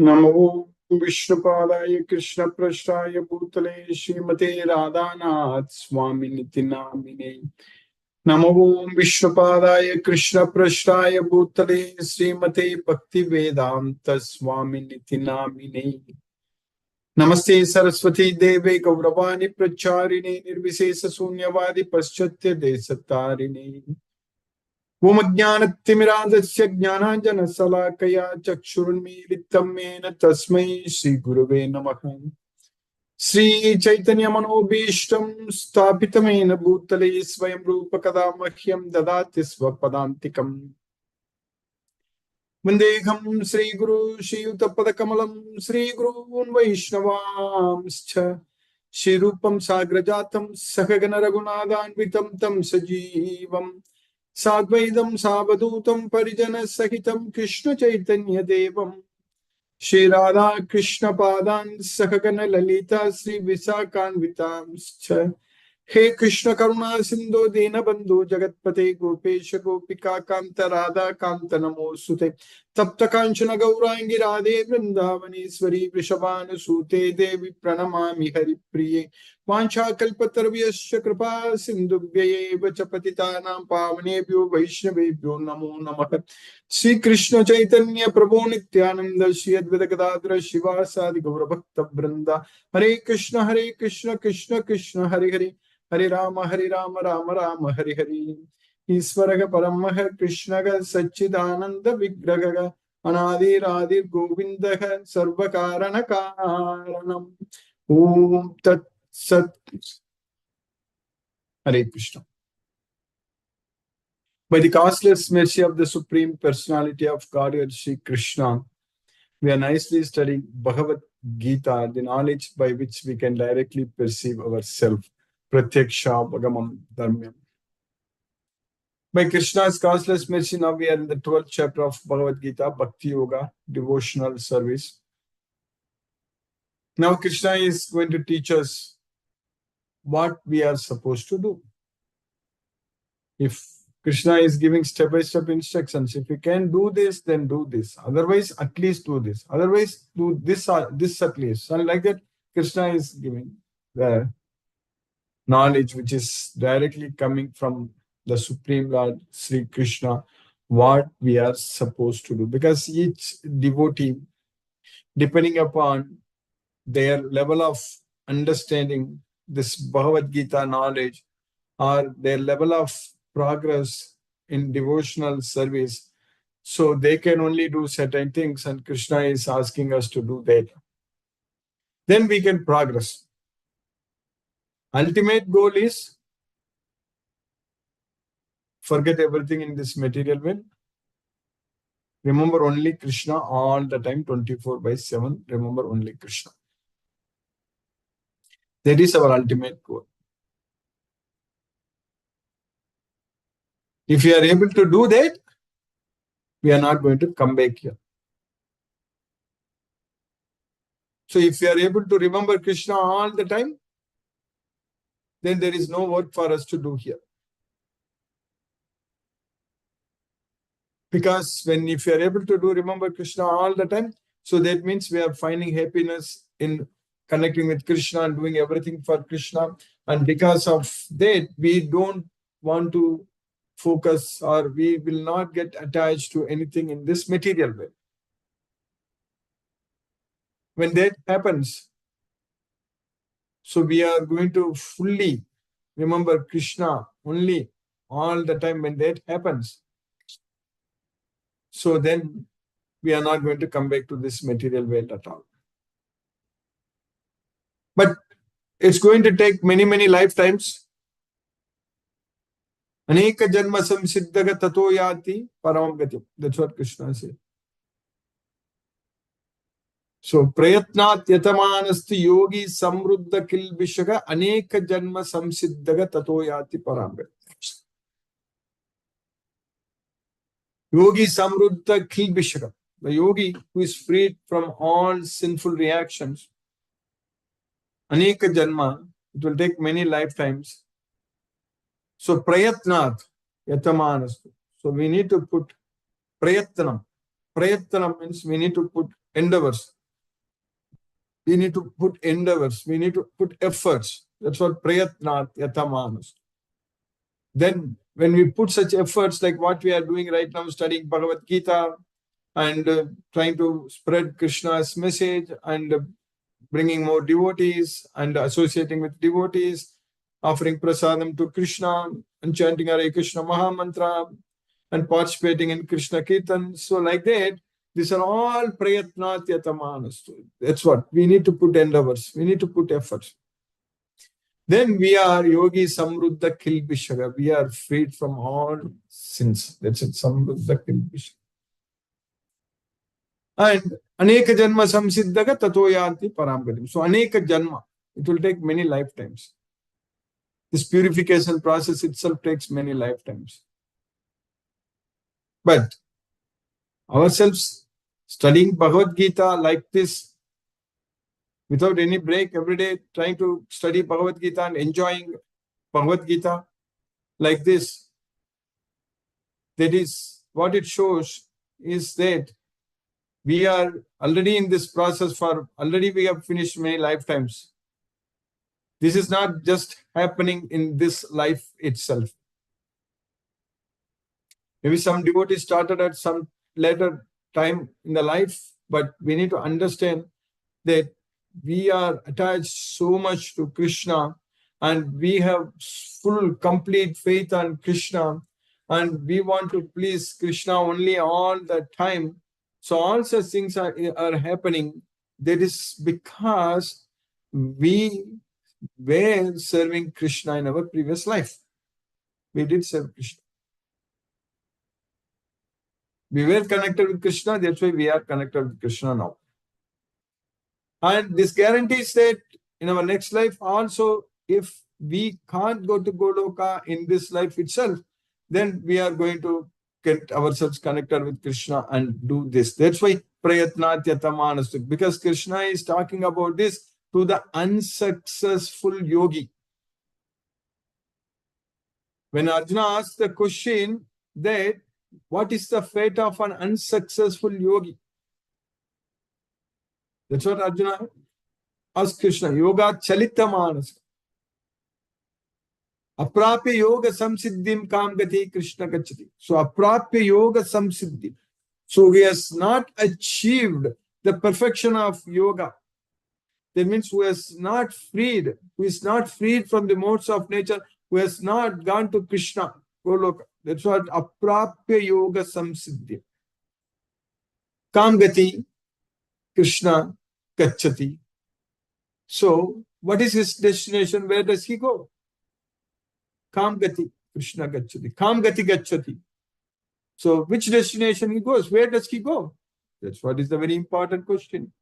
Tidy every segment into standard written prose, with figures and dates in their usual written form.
नमो विष्णुपादाय कृष्णप्रेष्ठाय भूतले श्रीमते राधानाथ स्वामिनिति नामिने। नमो विष्णुपादाय कृष्णप्रेष्ठाय भूतले श्रीमते भक्तिवेदांत स्वामिनिति नामिने। नमस्ते सरस्वती देवे गौरवाणी प्रचारिणे निर्विशेष शून्यवादी पश्चात्य देशतारिणे। ओम ज्ञानतिमिरान्धस्य ज्ञानाञ्जनशलाकया चक्षुरुन्मीलितं येन तस्मै श्रीगुरवे नमः। श्रीचैतन्यमनोभीष्टं स्थापितं येन भूतले स्वयं रूपकदा मह्यं ददाति स्वपदान्तिकम्। वन्देऽहं श्रीगुरु श्रीयुतपदकमलं श्रीगुरून् वैष्णवांश्च श्रीरूपं साग्रजातं सहगण रघुनाथान्वितं तं सजीवम् साद्वैतं सावधूतं परिजन सहितं कृष्ण चैतन्य देवं श्री राधा कृष्ण पादान् सहगण ललिता श्री विशाखान्वितांश्च। हे कृष्ण करुणा सिंधु दीनबंधु जगत्पते गोपेश गोपिका कांत राधा कांत नमोस्तुते। तप्त कांचन गौरांगी राधे वृंदावनेश्वरी वृषभानुसूते देवी प्रणमामि हरिप्रिये। वाञ्छाकल्पतरुभ्यश्च कृपा सिन्धुभ्यैव च पतितानां पावनेभ्यो वैष्णवेभ्यो नमो नमः। श्री कृष्ण चैतन्य प्रभु नित्यानंद श्री अद्वैत गदाधर शिवासादि गौरभक्त वृंदा। हरे कृष्ण कृष्ण कृष्ण हरे हरे हरे राम राम राम हरे हरे। ईश्वर परमः कृष्ण सच्चिदानंद विग्रह अनादिरादिर् गोविंद सर्वकारण कारणम। ओम तत्सत्। हरे Krishna. By the causeless mercy of the Supreme Personality of Godhead, Sri Krishna, we are nicely studying Bhagavad Gita, the knowledge by which we can directly perceive ourselves. Pratyaksha Bhagamam Dharmyam. By Krishna's causeless mercy, now we are in the 12th chapter of Bhagavad Gita, Bhakti Yoga, devotional service. Now Krishna is going to teach us what we are supposed to do. If Krishna is giving step-by-step instructions, if you can do this, then do this. Otherwise, at least do this. Otherwise, do this at least. And like that, Krishna is giving the knowledge which is directly coming from the Supreme Lord, Sri Krishna, what we are supposed to do. Because each devotee, depending upon their level of understanding this Bhagavad Gita knowledge or their level of progress in devotional service, so they can only do certain things, and Krishna is asking us to do that. Then we can progress. Ultimate goal is forget everything in this material world. Remember only Krishna all the time, 24/7. Remember only Krishna. That is our ultimate goal. If we are able to do that, we are not going to come back here. So if we are able to remember Krishna all the time, then there is no work for us to do here. Because if you are able to remember Krishna all the time, so that means we are finding happiness in connecting with Krishna and doing everything for Krishna. And because of that, we don't want to focus, or we will not get attached to anything in this material way. When that happens, so we are going to fully remember Krishna only all the time. When that happens, so then we are not going to come back to this material world at all. But it's going to take many, many lifetimes. Aneka janma samsiddhaga tato yati paramam gatim. That's what Krishna said. So, prayatnat yatamanasti yogi samruddha kilbishaka aneka janma samsiddhaga tato yati paramam gatim. Yogi samruddha kilbishaka. The yogi who is freed from all sinful reactions. Aneka janma, it will take many lifetimes. So prayatnat yatamanastu. So we need to put prayatnam. Prayatnam means we need to put endeavors. We need to put endeavors. We need to put efforts. That's what prayatnat yatamanas. Then when we put such efforts like what we are doing right now, studying Bhagavad Gita and trying to spread Krishna's message and bringing more devotees and associating with devotees, offering prasadam to Krishna and chanting Hare Krishna Maha Mantra and participating in Krishna Kirtan. So like that, these are all prayatnat yatamanas. That's what we need to put endeavors. We need to put efforts. Then we are yogi samruddha kilbishaga. We are freed from all sins. That's it, samruddha kilbishaga. And aneka janma samsiddhaga tato yanti paramgatim. So aneka janma, it will take many lifetimes. This purification process itself takes many lifetimes. But ourselves studying Bhagavad Gita like this, without any break, every day trying to study Bhagavad Gita and enjoying Bhagavad Gita like this, that is what it shows is that we are already in this process already we have finished many lifetimes. This is not just happening in this life itself. Maybe some devotees started at some later time in the life, but we need to understand that we are attached so much to Krishna and we have full, complete faith on Krishna and we want to please Krishna only all the time. So all such things are happening. That is because we were serving Krishna in our previous life. We did serve Krishna. We were connected with Krishna, that's why we are connected with Krishna now. And this guarantees that in our next life also, if we can't go to Goloka in this life itself, then we are going to get ourselves connected with Krishna and do this. That's why prayatnat yatamanas, because Krishna is talking about this to the unsuccessful yogi. When Arjuna asked the question that what is the fate of an unsuccessful yogi? That's what Arjuna asked Krishna. Yoga chalita manas. Aprapya yoga samsiddhim kam gati Krishna gachati. So aprapya yoga samsiddhi. So he has not achieved the perfection of yoga. That means who is not freed from the modes of nature, who has not gone to Krishna, Goloka. That's what aprapya yoga samsiddhi. Kam gati Krishna gachati. So what is his destination? Where does he go? Kam gati Krishna gachati. Kam gati gachati. So which destination he goes? Where does he go? That's what is the very important question.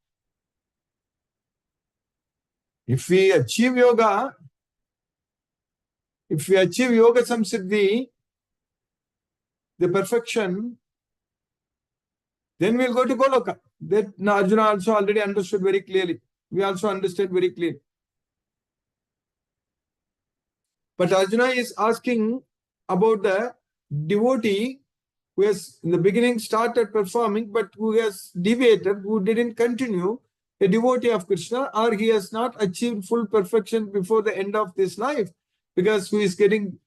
If we achieve yoga samsiddhi, the perfection, then we'll go to Goloka. That Arjuna also already understood very clearly. We also understand very clearly. But Arjuna is asking about the devotee who has in the beginning started performing, but who has deviated, who didn't continue, a devotee of Krishna, or he has not achieved full perfection before the end of this life, because who is getting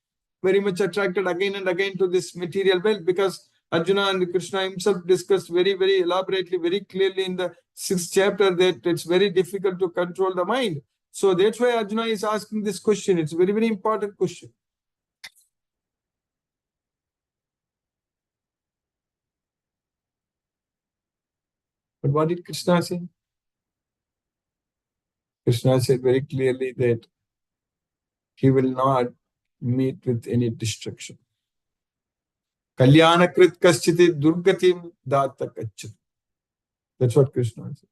very much attracted again and again to this material wealth, because Arjuna and Krishna himself discussed very, very elaborately, very clearly in the 6th chapter that it's very difficult to control the mind. So that's why Arjuna is asking this question. It's a very, very important question. But what did Krishna say? Krishna said very clearly that he will not meet with any destruction. Kalyanakrit kaschiti durgatim data kachat. That's what Krishna said.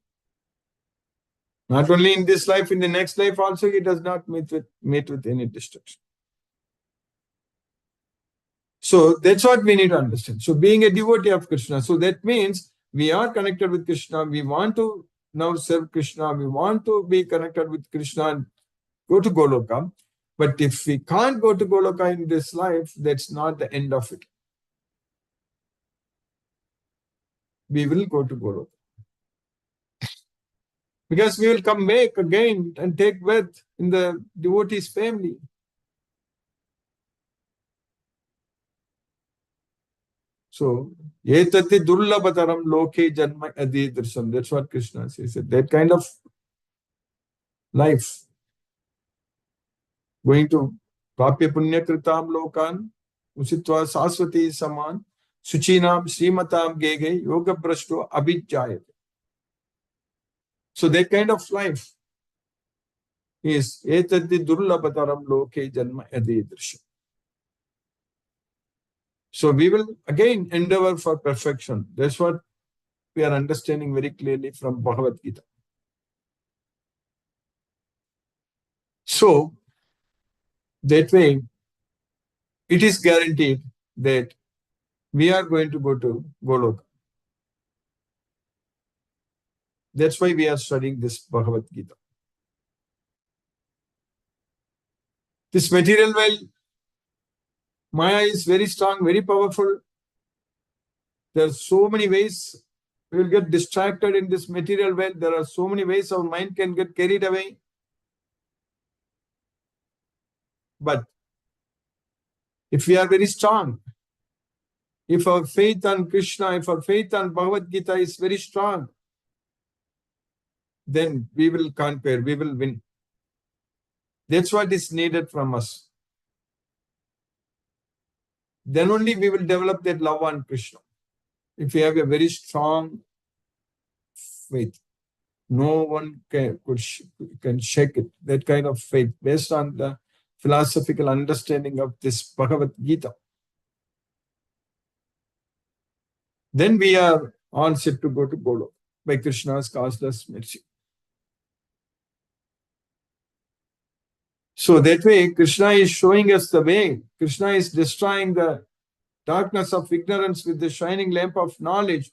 Not only in this life, in the next life also, he does not meet with any destruction. So that's what we need to understand. So being a devotee of Krishna, so that means we are connected with Krishna. We want to now serve Krishna. We want to be connected with Krishna and go to Goloka. But if we can't go to Goloka in this life, that's not the end of it. We will go to Goloka. Because we will come back again and take birth in the devotee's family. So, etati durlabhataram loke janma adidrisham. That's what Krishna says. That kind of life, going to prapya punya kritam lokan, usitva saswati saman, suchinam srimatam gege yoga brashto abhijayate. So that kind of life is etati durlabhataram loke janma adidrisham. So we will again endeavor for perfection. That's what we are understanding very clearly from Bhagavad Gita. So that way, it is guaranteed that we are going to go to Goloka. That's why we are studying this Bhagavad Gita. This material world, Maya is very strong, very powerful. There are so many ways we will get distracted in this material world. There are so many ways our mind can get carried away. But if we are very strong, if our faith on Krishna, if our faith on Bhagavad Gita is very strong, then we will conquer, we will win. That's what is needed from us. Then only we will develop that love on Krishna. If we have a very strong faith, no one can shake it. That kind of faith, based on the philosophical understanding of this Bhagavad Gita. Then we are all set to go to Goloka by Krishna's causeless mercy. So that way, Krishna is showing us the way. Krishna is destroying the darkness of ignorance with the shining lamp of knowledge.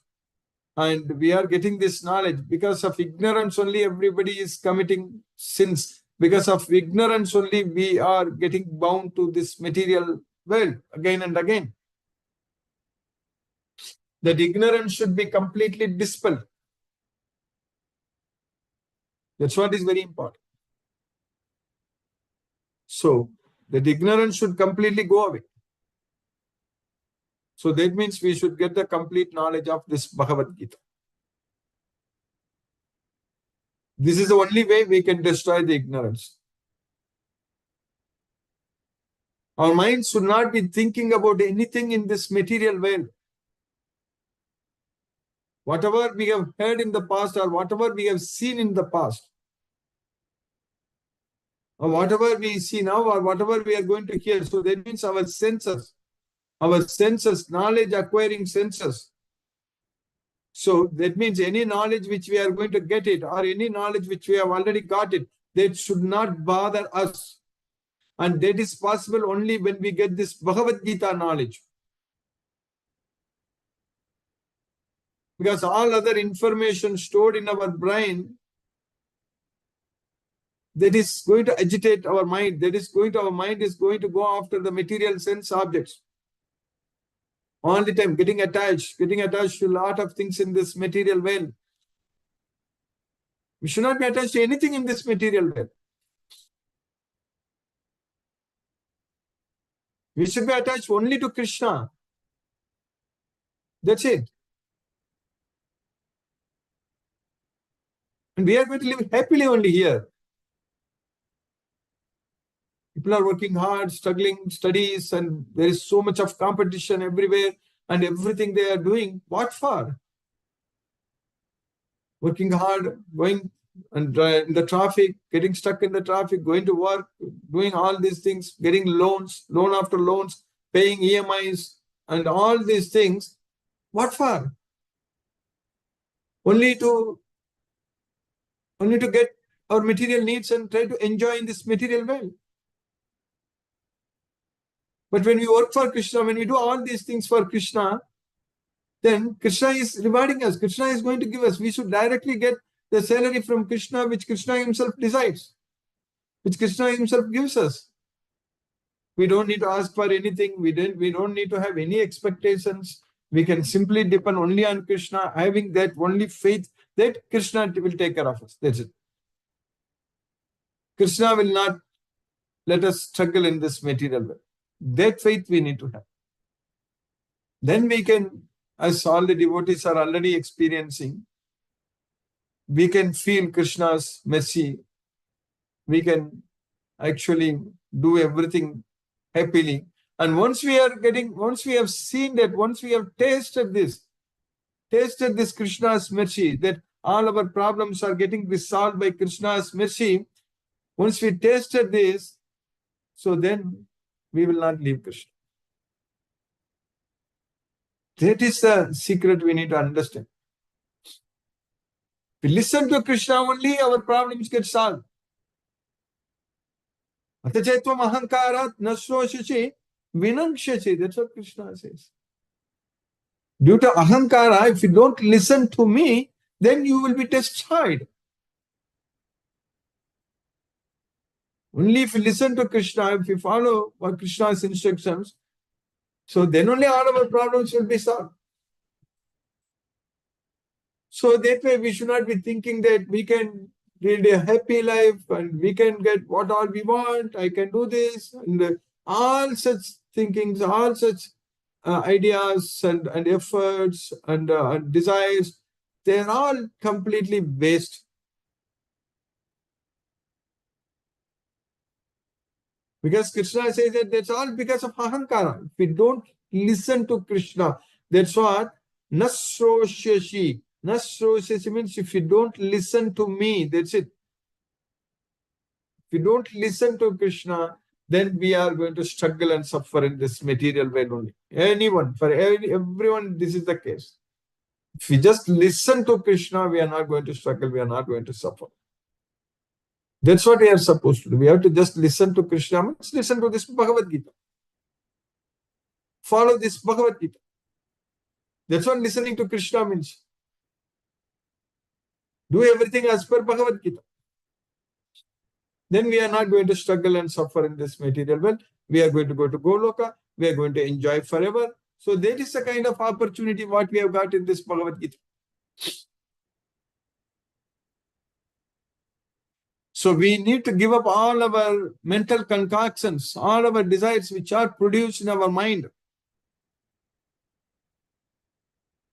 And we are getting this knowledge. Because of ignorance only, everybody is committing sins. Because of ignorance only, we are getting bound to this material world again and again. That ignorance should be completely dispelled. That's what is very important. So, that ignorance should completely go away. So that means we should get the complete knowledge of this Bhagavad Gita. This is the only way we can destroy the ignorance. Our minds should not be thinking about anything in this material world. Whatever we have heard in the past or whatever we have seen in the past, or whatever we see now or whatever we are going to hear. So that means our senses, knowledge acquiring senses. So that means any knowledge which we are going to get it or any knowledge which we have already got it, that should not bother us. And that is possible only when we get this Bhagavad Gita knowledge. Because all other information stored in our brain, that is going to agitate our mind. Our mind is going to go after the material sense objects. All the time, getting attached to a lot of things in this material world. We should not be attached to anything in this material world. We should be attached only to Krishna. That's it. And we are going to live happily only here. People are working hard, struggling, studies, and there is so much of competition everywhere, and everything they are doing. What for? Working hard, going and in the traffic, getting stuck in the traffic, going to work, doing all these things, getting loans, loan after loans, paying EMIs, and all these things. What for? Only to get our material needs and try to enjoy in this material world. But when we work for Krishna, when we do all these things for Krishna, then Krishna is rewarding us. Krishna is going to give us. We should directly get the salary from Krishna, which Krishna himself decides, which Krishna himself gives us. We don't need to ask for anything. We don't need to have any expectations. We can simply depend only on Krishna, having that only faith that Krishna will take care of us. That's it. Krishna will not let us struggle in this material world. That faith we need to have. Then we can, as all the devotees are already experiencing, we can feel Krishna's mercy. We can actually do everything happily. And once we have seen that, once we have tasted this Krishna's mercy, that all our problems are getting resolved by Krishna's mercy, once we tasted this, so then we will not leave Krishna. That is the secret we need to understand. If we listen to Krishna only, our problems get solved. Atachetvam ahankarat nasroshachi vinangshachi. That's what Krishna says. Due to ahankara, if you don't listen to me, then you will be destroyed. Only if you listen to Krishna, if you follow what Krishna's instructions, so then only all our problems will be solved. So that way we should not be thinking that we can lead a happy life and we can get what all we want, I can do this, and all such thinkings, all such ideas and efforts and desires, they are all completely waste. Because Krishna says that that's all because of ahankara. If we don't listen to Krishna, that's what nasroshashi. Nasroshashi means if you don't listen to me, that's it. If you don't listen to Krishna, then we are going to struggle and suffer in this material world only. Anyone, for everyone, this is the case. If we just listen to Krishna, we are not going to struggle, we are not going to suffer. That's what we are supposed to do. We have to just listen to Krishna. Let's listen to this Bhagavad Gita. Follow this Bhagavad Gita. That's what listening to Krishna means. Do everything as per Bhagavad Gita. Then we are not going to struggle and suffer in this material world. We are going to go to Goloka. We are going to enjoy forever. So that is the kind of opportunity what we have got in this Bhagavad Gita. So we need to give up all our mental concoctions, all our desires which are produced in our mind.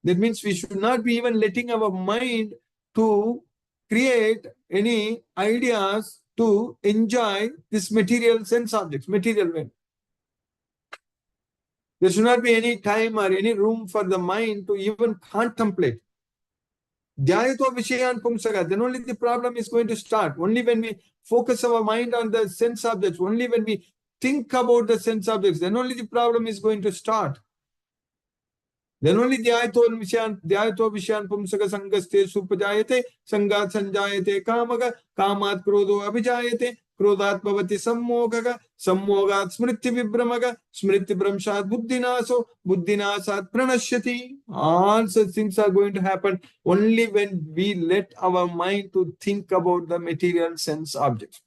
That means we should not be even letting our mind to create any ideas to enjoy this material sense objects, material world. There should not be any time or any room for the mind to even contemplate. Dhyayato Vishayan Pumsaka, then only the problem is going to start. Only when we focus our mind on the sense objects, only when we think about the sense objects, then only the problem is going to start. Then only Dhyayato Vishayan Pumsaka Sangaste Supajayate, Sangat Sanjayate Kamaga, Kamat Krodo Abhijayate, Krodat Bhavati Sammogaga, Sammogat Smriti Vibhramaga, Smriti Bramshat Buddhinaso, Buddhinasat Pranashyati. All such things are going to happen only when we let our mind to think about the material sense objects.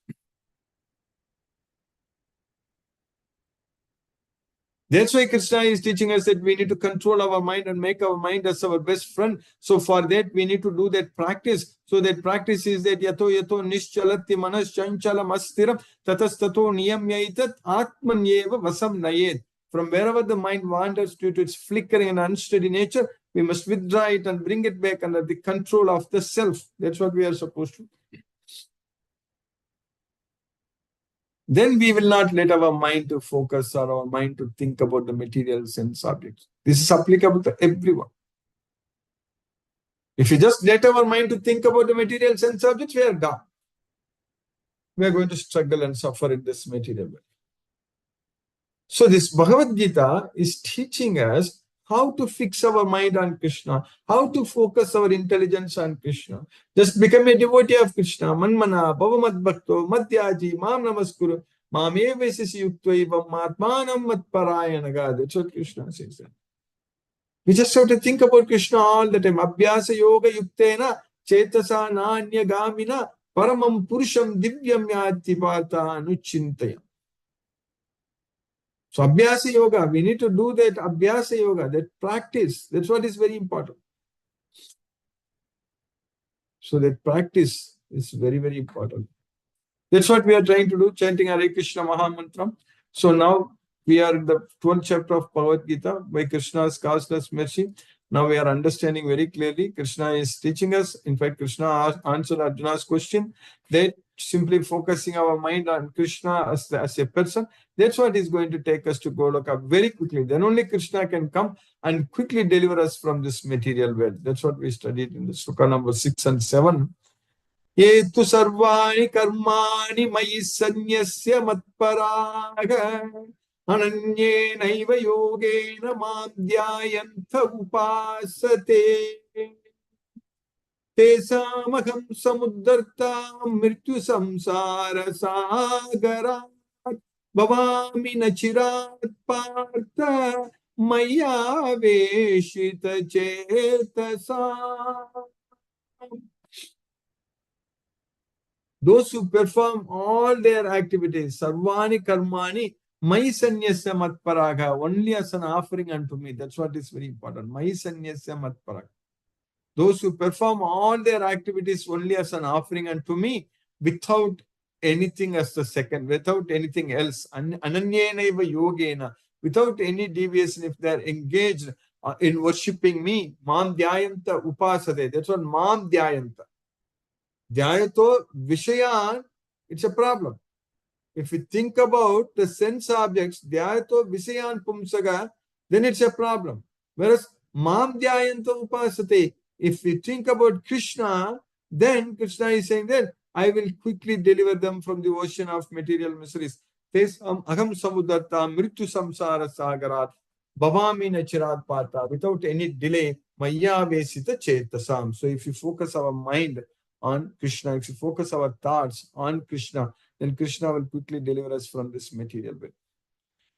That's why Krishna is teaching us that we need to control our mind and make our mind as our best friend. So for that, we need to do that practice. So that practice is that yato nischalati manas chanchalam astiram tatastato niyamyaitat atmanyeva vasam nayed. From wherever the mind wanders due to its flickering and unsteady nature, we must withdraw it and bring it back under the control of the self. That's what we are supposed to do. Then we will not let our mind to focus or our mind to think about the material sense objects. This is applicable to everyone. If we just let our mind to think about the material sense objects, we are done. We are going to struggle and suffer in this material world. So this Bhagavad Gita is teaching us how to fix our mind on Krishna, how to focus our intelligence on Krishna. Just become a devotee of Krishna. Manmana, Bhavamad Bhakto, Madhyaji, Mam Namaskuru, Mame Vesisi Yuktva, Matmanam Matparayanaga. That's what Krishna says. We just have to think about Krishna all the time. Abhyasa Yoga Yuktena, Chetasa Nanya Gamina, Paramam Purusham Divyam Yatipata Anuchintayam. So Abhyasa Yoga, we need to do that Abhyasa Yoga, that practice. That's what is very important. So that practice is very, very important. That's what we are trying to do, chanting Hare Krishna Maha Mantra. So now we are in the 12th chapter of Bhagavad Gita by Krishna's causeless mercy. Now we are understanding very clearly. Krishna is teaching us. In fact, Krishna answered Arjuna's question that simply focusing our mind on Krishna as a person, that's what is going to take us to Goloka very quickly. Then only Krishna can come and quickly deliver us from this material world. That's what we studied in the sloka number 6 and 7. ये तु सर्वाणि कर्माणि मयि सन्न्यस्य मत्पराः अनन्येनैव योगेन मां ध्यायन्त उपासते तेषामहं समुद्धर्ता मृत्यु संसार सागरात् भवामि न चिरात् पार्थ मय्यावेशित चेतसा. Those who perform all their activities, sarvani karmani, mai sanyasya matparaga, only as an offering unto me. That's what is very important. Mai sanyasya matparaga. Those who perform all their activities only as an offering unto me, without anything as the second, without anything else, ananyenaiva yogena, without any deviation, if they are engaged in worshipping me, mam dhyayanta upasade. That's what mam dhyayanta. Dhyayato Vishayan, it's a problem. If we think about the sense objects, Dhyayato Vishayan Pumsaga, then it's a problem. Whereas Mam Dhyayanto Upasate, if we think about Krishna, then Krishna is saying that I will quickly deliver them from the ocean of material miseries. Aham Samudarta Mrityu Samsara Sagarat Bhavami Nachirat Pata, without any delay, Maya Vesita Chetasam. So if you focus our mind on Krishna, if you focus our thoughts on Krishna, then Krishna will quickly deliver us from this material world.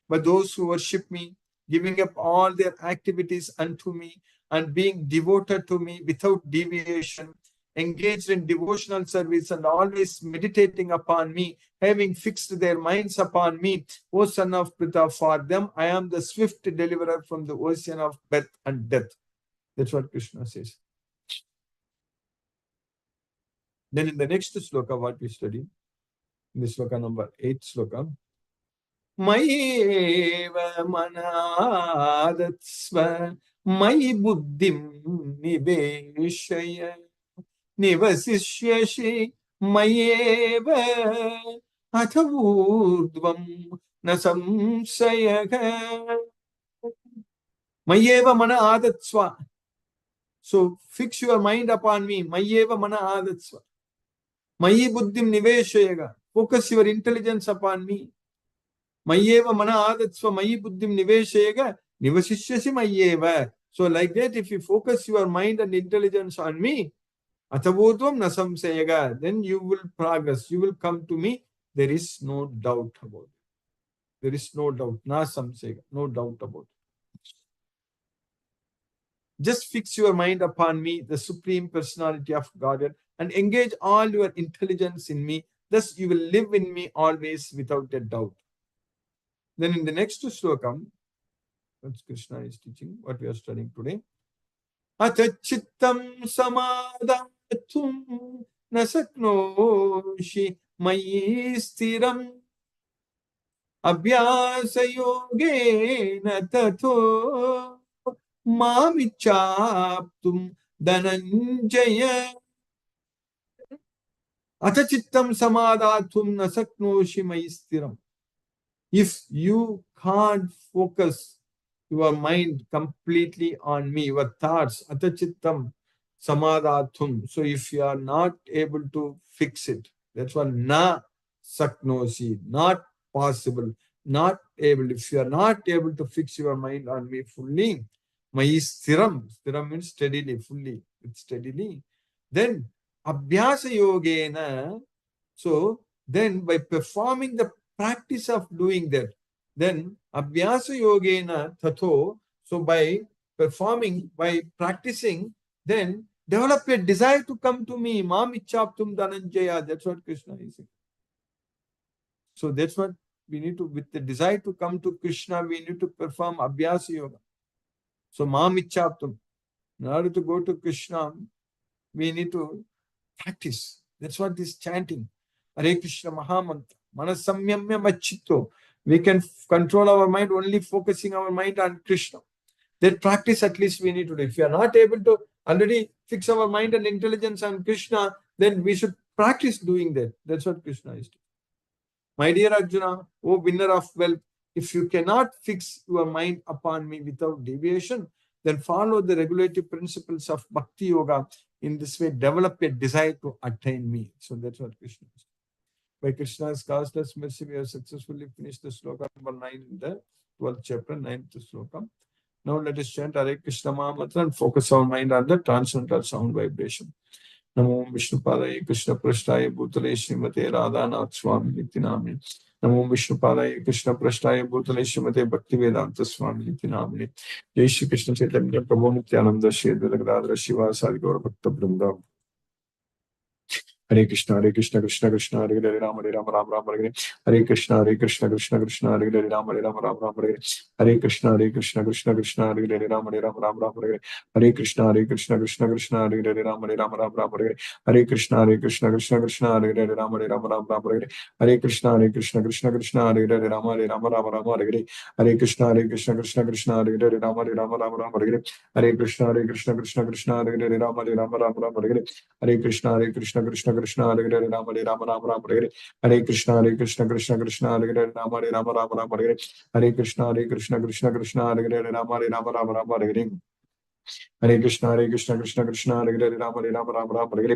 But those who worship me, giving up all their activities unto me and being devoted to me without deviation, engaged in devotional service and always meditating upon me, having fixed their minds upon me, O son of Pritha, for them I am the swift deliverer from the ocean of birth and death. That's what Krishna says. Then in the next sloka, what we study, in the sloka number 8 sloka, Mayeva manadatsva Mayi buddhim niveshaya nivasishyashi Mayeva athavurdvam nasamsayaga Mayeva manadatsva. So fix your mind upon me. Mayeva manadatsva. Mayi buddhim niveshayaga. Focus your intelligence upon me. Mayeva mana adatsva mayi buddhim niveshayaga nivasishyasi mayeva. So like that, if you focus your mind and intelligence on me, atavudvam nasamsayaga, then you will progress. You will come to me. There is no doubt about it. There is no doubt. Nasamsayaga. No doubt about it. Just fix your mind upon me, the Supreme Personality of Godhead, and engage all your intelligence in me. Thus you will live in me always without a doubt. Then in the next slokam, what Krishna is teaching, what we are studying today. Atachittam samadatum nasaknoshi mayi stiram abhyasa yogena tato mamichaptum dhananjaya. Atachittam samadatum nasaknoshi mayi stiram. If you can't focus your mind completely on me, your thoughts, atachittam samadhatum. So if you are not able to fix it, that's what na saknosi, not possible, not able. If you are not able to fix your mind on me fully, mayi stiram, stiram means steadily, fully, with steadily, then abhyasa yogena. So then by performing the practice of doing that, then abhyasa yogena tato. So by performing, by practicing, then develop a desire to come to me. Mam ichaptum dhananjaya. That's what Krishna is saying. So that's what we need to, with the desire to come to Krishna, we need to perform abhyasa yoga. So mam ichaptum. In order to go to Krishna, we need to Practice. That's what this chanting. Hare Krishna Mahamantra. Manasamyamya machitto. We can control our mind only focusing our mind on Krishna. That practice at least we need to do. If we are not able to already fix our mind and intelligence on Krishna, then we should practice doing that. That's what Krishna is doing. My dear Arjuna, O winner of wealth, if you cannot fix your mind upon me without deviation, then follow the regulative principles of Bhakti Yoga. In this way, develop a desire to attain me. So that's what Krishna is. By Krishna's causeless mercy, we have successfully finished the sloka number 9 in the 12th chapter, 9th sloka. Now let us chant Hare Krishna Mahamantra and focus our mind on the transcendental sound vibration. Namo Vishnupadaya Krishna Prasthaya Bhutale Srimate Radhanath Swami Niti Namini. Namo Vishnupadaya Krishna Prasthaya Bhutale Srimate Bhaktivedanta Swami Niti Namini. Jai Shri Krishna Chaitanya Prabhu Nityananda Shri Advaita Shiva Sadi Gaura Bhakta Vrinda. Hare Krishna Krishna Krishna Hare Hare Rama Rama Hare Hare Krishna Krishna Krishna Hare Hare Rama Rama Hare Hare Krishna Krishna Krishna Hare Hare Rama Rama Hare Hare Krishna Krishna Krishna Hare Hare Rama Rama Hare Hare Krishna Krishna Krishna Hare Hare Rama Rama Hare Hare Krishna Krishna Krishna Hare Hare Rama Rama Hare Hare Krishna Krishna Krishna Hare Hare Rama Rama Hare Hare Krishna Krishna Krishna Hare Hare Rama Rama Hare Hare Krishna Krishna Krishna Hare Hare Rama Hare Hare Krishna Krishna Krishna Hare Hare Rama Hare Hare Krishna Krishna Krishna Hare Hare Rama Hare Hare Hare Krishna Krishna Krishna Hare Hare Rama Hare Hare Hare Krishna Krishna Krishna Hare Hare Rama Hare Hare Hare Krishna Krishna Krishna Hare Hare Rama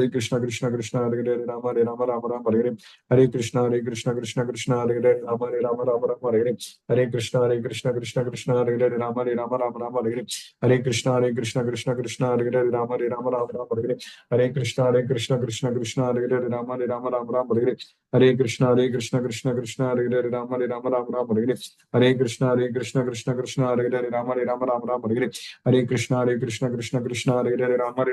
Hare Hare Hare Krishna Krishna Krishna Hare Hare Rama Hare Hare Hare Krishna Krishna Krishna Hare Hare Rama Hare Hare Hare Krishna Krishna Krishna Hare Hare Rama Hare Hare Hare Krishna Krishna Krishna Hare Hare Rama Hare Hare Hare Krishna Krishna Krishna Hare Hare Rama Hare Hare Hare Krishna Krishna Krishna Hare Hare Rama Rama Hare Hare Krishna Krishna Krishna Hare Hare Rama Rama Hare Hare Krishna Krishna Krishna Hare Hare Rama Rama Hare Hare Krishna Krishna Krishna Hare Hare Rama Rama Hare Hare Krishna Krishna Krishna Hare Hare Rama Rama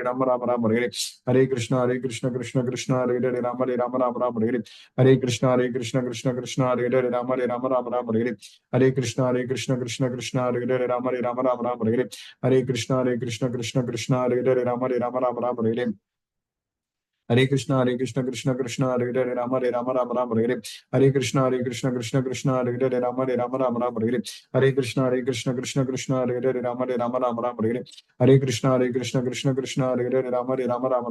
Hare Hare Krishna Krishna Krishna Hare Hare Rama Rama Hare Hare Krishna Krishna Krishna Hare Hare Rama Rama Hare Hare Krishna Krishna Krishna Hare Hare Rama Rama Hare Hare Krishna Krishna Krishna Hare Hare Rama Rama Hare Hare Krishna Krishna Krishna Hare Hare Rama Rama Hare Hare Krishna Krishna Krishna Hare Hare Rama Rama Hare Hare Krishna Krishna Krishna Hare Hare Rama Rama Hare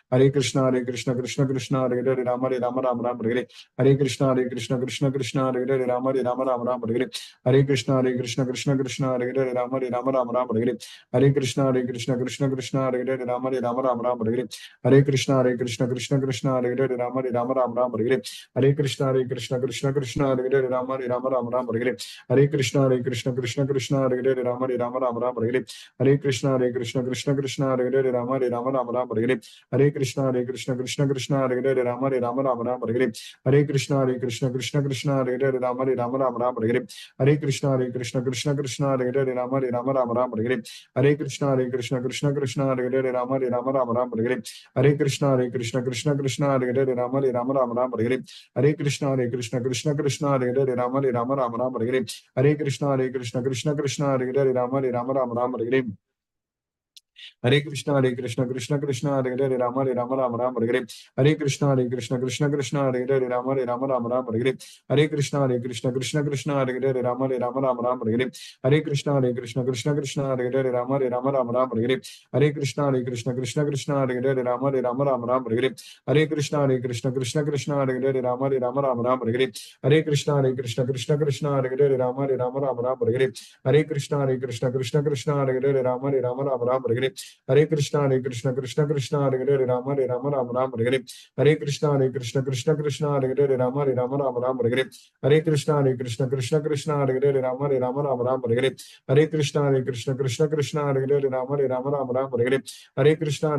Hare Krishna Krishna Krishna Hare Hare Rama Rama Hare Hare Krishna Krishna Krishna Hare Hare Rama Rama Hare Hare Krishna Krishna Krishna Hare Hare Rama Rama Hare Hare Krishna Krishna Krishna Hare Hare Rama Rama Hare Hare Krishna Krishna Krishna Hare Hare Rama Rama Hare Hare Krishna Krishna Krishna Hare Hare Rama Rama Hare Hare Krishna Krishna Krishna Hare Hare Rama Rama Hare Hare Krishna Krishna Krishna Hare Hare Rama Rama Hare Hare Krishna Krishna Krishna Hare Hare Rama Rama Hare Hare Krishna Krishna Krishna Hare Hare Rama Rama Hare Hare Krishna Krishna Krishna Hare Hare Rama Rama Hare Hare Krishna Krishna Krishna Hare Hare Rama Rama Hare Hare Krishna Krishna Krishna Hare Hare Rama Rama Hare Hare Krishna Krishna Krishna Hare Hare Rama Rama Hare Hare Krishna Krishna Krishna Hare Hare Rama Rama Hare Hare Krishna Krishna Krishna Hare Hare Rama Rama Hare Hare Krishna Krishna Krishna Hare Hare Rama Rama Hare Hare Krishna Krishna Krishna Hare Hare Rama Rama Hare Hare Krishna Krishna Krishna Hare Hare Rama Rama Hare Hare Krishna Krishna Krishna Hare Hare Rama Rama Hare Hare Krishna Krishna Krishna Hare Hare Rama Rama Hare Hare Krishna Krishna Krishna Hare Hare Rama Rama Hare Hare Krishna Krishna Krishna Hare Hare Rama Rama Hare Hare Krishna Krishna Krishna Hare Hare Rama Rama Hare Hare Krishna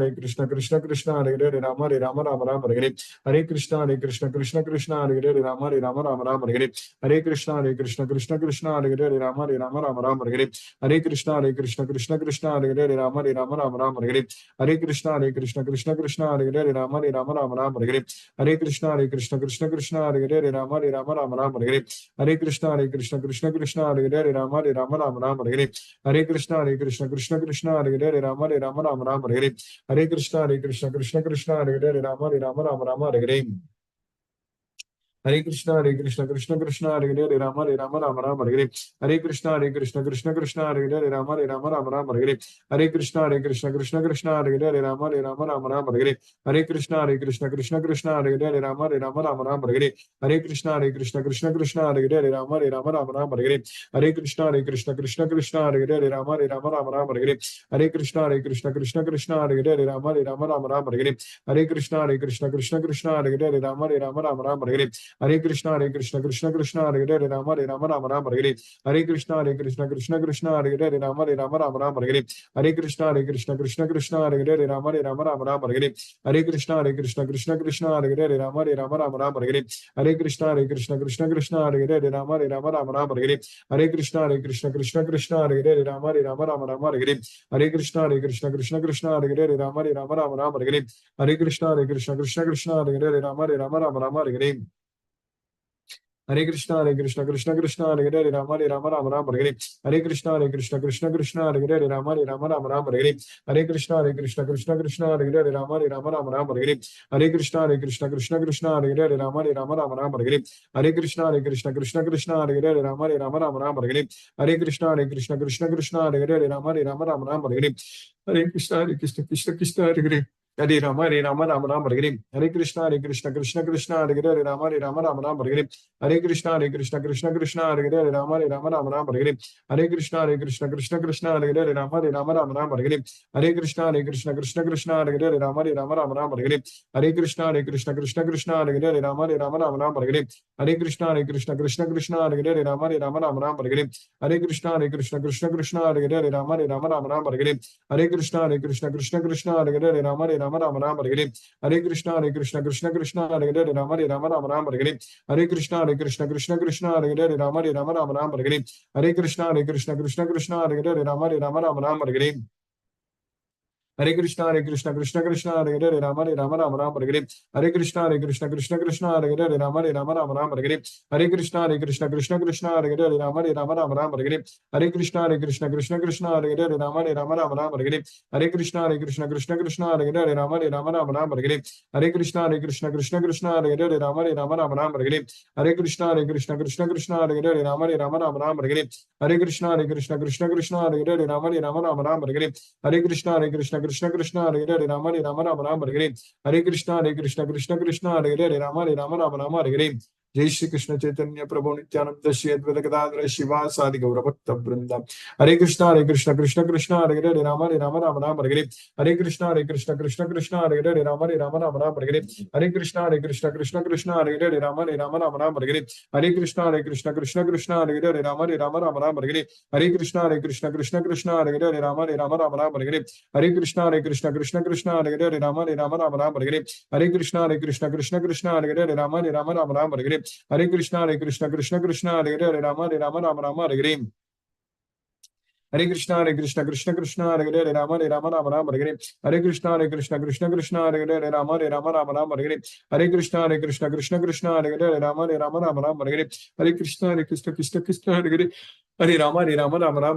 Krishna Krishna Hare Hare Rama Rama Hare Hare Krishna Krishna Krishna Hare Hare Rama Rama Hare Hare Krishna Krishna Krishna Hare Hare Rama Rama Hare Hare Krishna Krishna Krishna Hare Hare Rama Rama Hare Hare Krishna Krishna Krishna Hare Hare Rama Rama Rama Rama Hare Hare. Hare Krishna Krishna Krishna Hare Hare Rama Rama Rama Hare Hare. Hare Krishna Krishna Krishna Hare Hare Rama Rama Rama Hare Hare. Hare Krishna Krishna Krishna Hare Hare Rama Rama Rama Hare Hare. Hare Krishna Krishna Krishna Hare Hare Rama Rama Rama Hare Hare. Hare Krishna Krishna Krishna Hare Hare Rama Rama Hare Hare. Hare Krishna Krishna Krishna Hare Hare Rama Rama Rama Hare Hare. Hare Krishna Krishna Krishna Hare Hare Rama Rama Hare Hare. Hare Krishna Krishna Krishna Hare Hare Rama Rama Hare Hare. Hare Krishna Krishna Krishna Hare Hare Rama Rama Hare Hare. Hare Krishna Krishna Krishna Hare Hare Rama Rama Hare Hare. Hare Krishna Krishna Krishna Hare Hare Rama Rama Hare Hare. Hare Krishna Krishna Krishna Hare Hare Rama Rama Hare Hare. Hare Krishna Krishna Krishna Hare Hare Rama Rama Hare Hare. Hare Krishna Krishna Krishna Hare Hare Rama Rama Hare Hare. Hare Krishna Krishna Krishna Hare Hare Rama Rama Hare Hare. Hare Krishna Krishna Krishna Hare Hare Rama Rama Hare Hare. Hare Krishna Krishna Krishna Hare Hare Rama Rama Hare Hare. Hare Krishna Krishna Krishna Hare Hare Rama Rama Hare Hare. Hare Krishna Krishna Krishna Hare Hare Rama Rama Hare Hare. Hare Krishna Krishna Krishna Hare Hare Rama Rama Hare Hare. Hare Krishna Krishna Krishna Hare Hare Rama Rama Hare Hare. Hare Krishna Krishna Krishna Hare Hare Rama Rama Hare Hare. Hare Krishna Krishna Krishna Hare Hare Rama Rama Hare Hare. Hare Krishna Krishna Krishna Hare Hare Rama Rama Hare Hare. Hare Krishna Krishna Krishna Hare Hare Rama Rama Hare Hare. Hare Krishna Krishna Krishna Hare Hare Rama Rama Hare Hare. Hare Krishna Krishna Krishna Hare Hare Rama Rama Hare Hare. Hare Krishna Krishna Hare Hare. Hare Rama Rama Hare Hare. Hare Krishna Krishna Krishna Hare Hare Rama Rama Hare Hare. Hare Krishna Krishna Krishna Hare Hare Rama Rama Hare Hare. Hare Krishna Krishna Krishna Hare Hare Rama Rama Hare Hare. Hare Krishna Krishna Krishna Hare Hare Rama Rama Hare Hare. Hare Krishna Krishna Krishna Hare Hare Rama Rama Hare Hare. Hare Krishna Krishna Krishna Hare Hare Rama Rama Hare Hare. Hare Krishna Krishna Krishna Hare Hare Rama Rama Hare Hare. Hare Krishna Krishna Krishna Hare Hare Rama Rama Hare Hare. Hare Krishna Krishna Krishna Hare Hare Rama Rama Hare Hare. Hare Krishna Krishna Krishna Hare Hare Rama Rama Hare Hare. Hare Krishna Krishna Krishna Hare Hare Rama Rama Hare Hare. Hare Krishna Krishna Krishna Hare Hare Rama Rama Hare Hare. Hare Krishna Krishna Krishna Hare Hare Rama Rama Hare Hare. Hare Krishna Krishna Krishna Hare Hare Rama Rama Hare Hare. Hare Krishna Krishna Krishna Hare Hare Rama Rama Hare Hare. Hare Krishna Krishna Krishna Hare Hare Rama Rama Hare Hare. Hare Krishna Krishna Krishna Hare Hare Rama Rama Hare Hare. Hare Krishna Krishna Krishna Hare Hare Rama Rama Hare Hare. Hare Krishna Krishna Krishna Hare Hare Rama Rama Hare Hare. Hare Krishna Krishna Krishna Hare Hare Rama Rama Hare Hare. Hare Krishna Krishna Krishna Hare Hare Rama Rama Hare Hare. जय श्री कृष्ण चैतन्य प्रभु नित्यानंद श्री अद्वैत गदाधर शिवासादि गौर भक्त वृंद. हरे कृष्ण कृष्ण कृष्ण हरे हरे राम राम हरे हरे. हरे कृष्ण कृष्ण कृष्ण हरे हरे राम राम हरे हरे. हरे कृष्ण कृष्ण कृष्ण हरे हरे राम राम हरे हरे. हरे कृष्ण कृष्ण कृष्ण हरे हरे राम राम हरे हरे. हरे कृष्ण कृष्ण कृष्ण हरे हरे राम राम हरे हरे. हरे कृष्ण कृष्ण कृष्ण हरे हरे राम राम हरे हरे. हरे Krishna Krishna Krishna Hare Hare Ram Ram Hare Hare. Hare Krishna Krishna Hare Hare Rama Rama Hare Hare. Hare Krishna Krishna Hare Hare Rama Rama Hare Hare. Hare Krishna Krishna Krishna Hare Hare Rama Rama Hare Hare. Hare Krishna Krishna Krishna Hare Hare Rama Rama Hare Hare. Hare Krishna Krishna Hare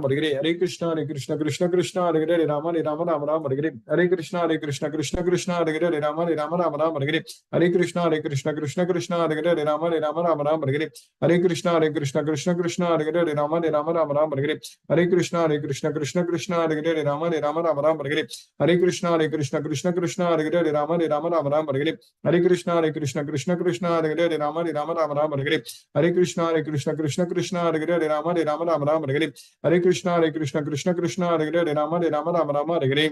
Hare Hare Rama Rama Hare Hare. Hare Krishna Krishna Krishna Hare Hare Rama Rama Hare Hare. Hare Krishna Krishna Krishna Hare Hare Rama Rama Hare Hare. Hare Krishna Krishna Krishna Hare Hare Rama Rama Hare Hare. Hare Krishna Krishna Krishna Hare Hare Rama Rama Hare Hare. Hare Krishna Krishna Krishna Hare Hare Rama Rama Hare Hare. Hare Krishna Krishna Krishna Hare Hare Rama Rama Hare Hare. Hare Krishna Krishna Krishna Hare Hare Rama Rama Hare Hare. Hare Krishna Krishna Krishna Hare Hare Rama Rama Hare Hare. Hare Krishna Krishna Krishna Hare Hare Rama Rama Hare Hare.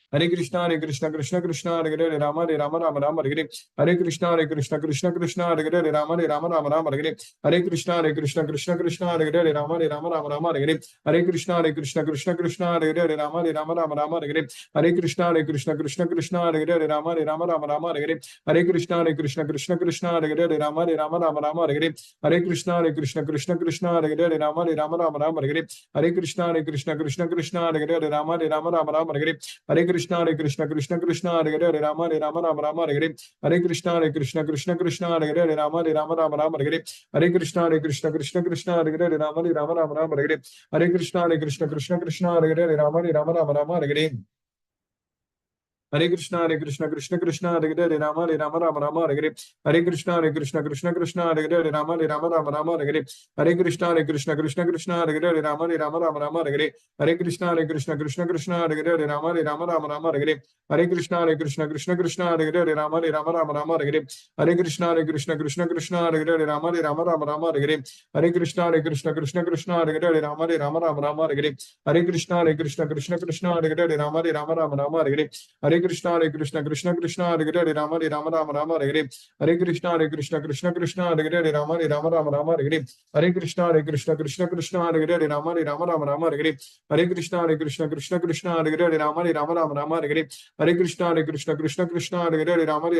Hare Krishna Krishna Krishna Hare Hare Hare Rama Rama Rama Hare Hare Hare Krishna Krishna Krishna Hare Hare Hare Rama Rama Rama Hare Hare Hare Krishna Krishna Krishna Hare Hare Hare Rama Rama Rama Hare Hare Hare Krishna Krishna Krishna Hare Hare Hare Rama Rama Rama Hare Hare Hare Krishna Krishna Krishna Hare Hare Rama Rama Rama Hare Hare Hare Krishna Krishna Krishna Hare Hare Rama Rama Rama Hare Hare Hare Krishna Krishna Krishna Hare Hare Rama Rama Rama Hare Hare Hare Krishna Krishna Krishna Hare Hare Rama Rama Rama Hare Hare Hare Krishna Krishna Hare Hare Rama Rama Rama Hare Hare Hare Krishna Krishna Hare Hare Rama Rama Rama Hare Hare Hare Krishna Krishna Hare Hare Rama Rama Rama Hare Hare Hare Krishna Krishna Hare Hare Rama Rama Rama Hare Hare Hare Krishna Krishna Hare Hare Rama Rama Rama Hare Hare Hare Krishna Krishna Hare Hare Rama Rama Rama Hare Hare Hare Krishna Krishna Hare Hare Rama Rama Rama Hare Hare Hare Krishna Krishna Hare Hare Rama Rama Rama Hare Hare Hare Krishna Krishna Hare Hare Rama Rama Rama Hare Hare Hare Krishna Krishna Hare Hare Rama Rama Rama Hare Hare Hare Krishna Krishna Hare Hare Rama Rama Rama Hare Hare Hare Krishna Krishna Hare Hare Rama Rama Hare Hare Hare Krishna Krishna Hare Hare Rama Rama Hare Hare Hare Krishna Krishna Hare Hare Rama Rama Hare Hare Hare Krishna Krishna Hare Hare Rama Rama Hare Hare Hare Krishna Krishna Hare Hare Rama Rama Hare Hare Hare Krishna Krishna Hare Hare Rama Rama Hare Hare Hare Krishna Krishna Hare Hare Rama Rama Hare Hare Hare Krishna Krishna Hare Hare Rama Rama Hare Hare Hare Krishna Krishna Hare Hare Rama Rama Hare Hare Hare Krishna Krishna Hare Hare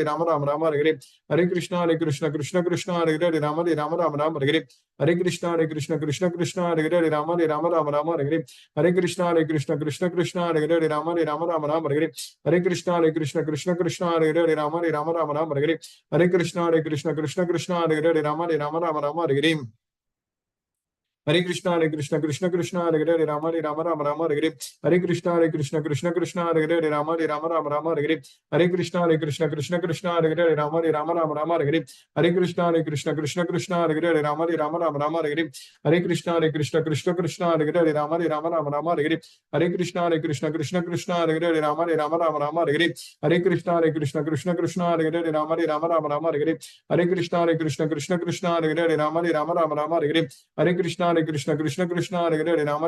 Rama Rama Hare Hare Hare Krishna Krishna Hare Hare Rama Rama Hare Hare Hare Krishna Krishna Hare Hare Rama Rama Hare Hare Hare Krishna Krishna Hare Hare Rama Rama Hare Hare Hare Krishna Krishna Hare Hare Rama Rama Hare Hare Hare Krishna Krishna Hare Hare Rama Rama Hare Hare Hare Krishna Krishna Hare Hare Rama Hare Hare Hare Krishna Krishna Hare Hare Rama Hare Hare Hare Krishna Krishna Hare Hare Rama Hare Hare Hare Krishna Krishna Hare Hare Rama Hare Hare Hare Krishna Krishna Hare Hare Rama Hare Hare Hare Krishna Krishna Hare Hare Rama Hare Hare Hare Krishna Krishna Hare Hare Rama Hare Hare Hare Krishna Krishna Hare Hare Rama Hare Hare Hare Krishna Krishna Hare Hare Rama Hare Hare Hare Krishna Krishna Hare Hare Rama Hare Hare Hare Krishna Krishna Hare Hare Rama Hare Hare Hare Krishna Krishna Hare Hare Rama Hare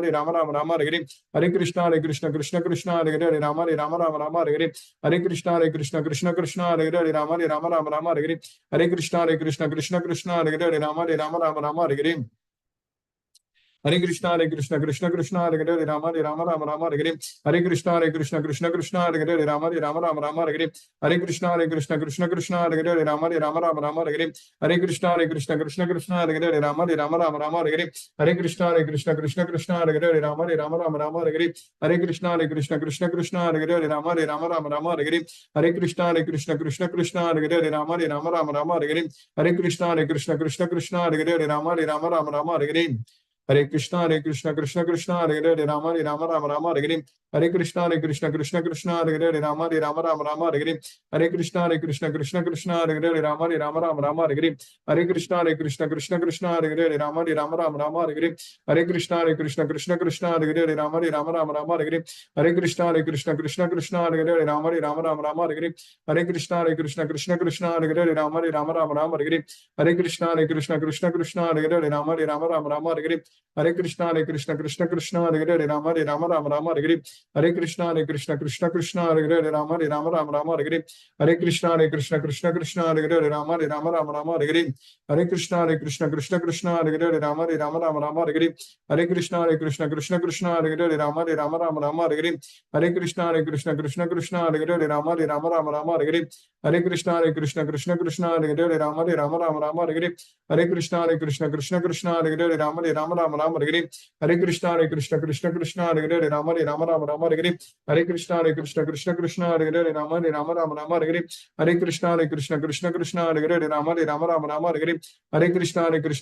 Hare Hare Krishna Krishna Hare Hare Rama Hare Hare Hare Krishna Krishna Hare Hare Rama Hare Hare Hare Krishna Krishna Hare Hare Rama Hare Hare Hare Krishna Krishna Hare Hare Rama Hare Hare Hare Krishna Krishna Hare Hare Rama Hare Hare Hare Krishna Krishna Hare Hare Rama Hare Hare Hare Krishna Krishna Hare Hare Rama Hare Hare Hare Krishna Krishna Hare Hare Rama Hare Hare Hare Krishna Krishna Hare Hare Rama Hare Hare Hare Krishna Krishna Hare Hare Rama Hare Hare Hare Krishna Krishna Hare Hare Rama Hare Hare Hare Krishna Krishna Hare Hare Rama Hare Hare Hare Krishna Krishna Hare Hare Rama Hare Hare Hare Krishna Krishna Hare Hare Rama Hare Hare Hare Krishna Krishna Hare Hare Rama Hare Hare Hare Krishna Krishna Hare Hare Rama Hare Hare Hare Krishna Krishna Hare Hare Rama Hare Hare Hare Krishna Krishna Hare Hare Rama Hare Hare Hare Krishna Krishna Hare Hare Rama Hare Hare Hare Krishna Krishna Hare Hare Rama Hare Hare Hare Krishna Krishna Hare Hare Rama Hare Hare Hare Krishna Krishna Hare Hare Rama Hare Hare Hare